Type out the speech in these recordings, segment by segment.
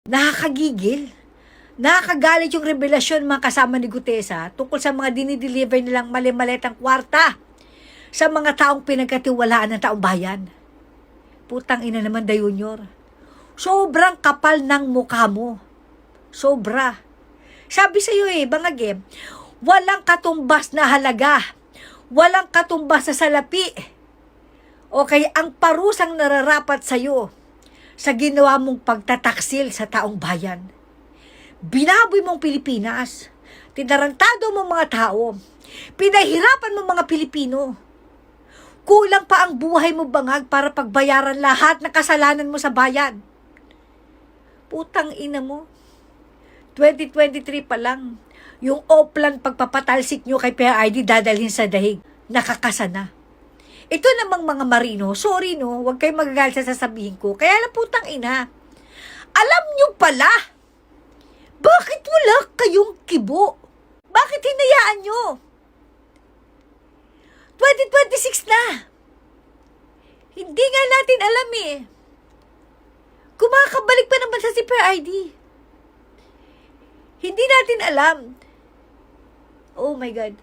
Nakakagigil. Nakakagalit yung revelasyon mga kasama ni Gutesa tungkol sa mga dinideliver nilang mali-maletang kwarta sa mga taong pinagkatiwalaan ng taong bayan. Putang ina naman, Da Junior. Sobrang kapal ng mukha mo. Sobra. Sabi sa'yo Bangag, walang katumbas na halaga. Walang katumbas na salapi. Okay, ang parusang nararapat sa'yo sa ginawa mong pagtataksil sa taong bayan. Binaboy mong Pilipinas. Tinarantado mong mga tao. Pinahirapan mong mga Pilipino. Kulang pa ang buhay mo, Bangag, para pagbayaran lahat ng kasalanan mo sa bayan. Putang ina mo. 2023 pa lang, yung Oplan pagpapatalsik nyo kay PRD dadalhin sa dahig. Nakakasa na. Ito namang mga marino, sorry no, huwag kayong magagalit sa sasabihin ko. Kaya lang putang ina, alam nyo pala, bakit wala kayong kibo? Bakit hinayaan nyo? 2026 na. Hindi nga natin alam Kumakabalik pa naman sa si PRD. Hindi natin alam. Oh my God.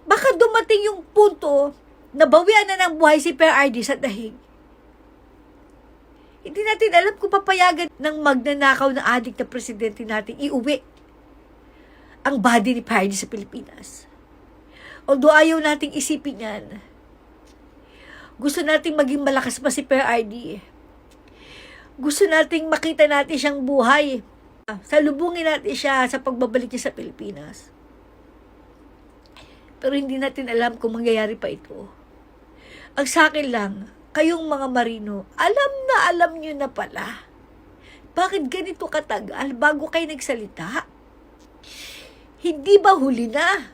Baka dumating yung punto na bawian na ng buhay si PRD sa dahig. Hindi natin alam kung papayagan ng magnanakaw na adik na presidente natin iuwi ang body ni PRD sa Pilipinas. Although ayaw nating isipin yan, gusto nating maging malakas pa si PRD. Gusto nating makita natin siyang buhay. Salubungin natin siya sa pagbabalik niya sa Pilipinas. Pero hindi natin alam kung mangyayari pa ito. Ang sa akin lang, kayong mga marino, alam nyo na pala. Bakit ganito katagal bago kayo nagsalita? Hindi ba huli na?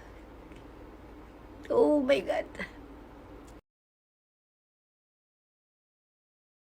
Oh my God.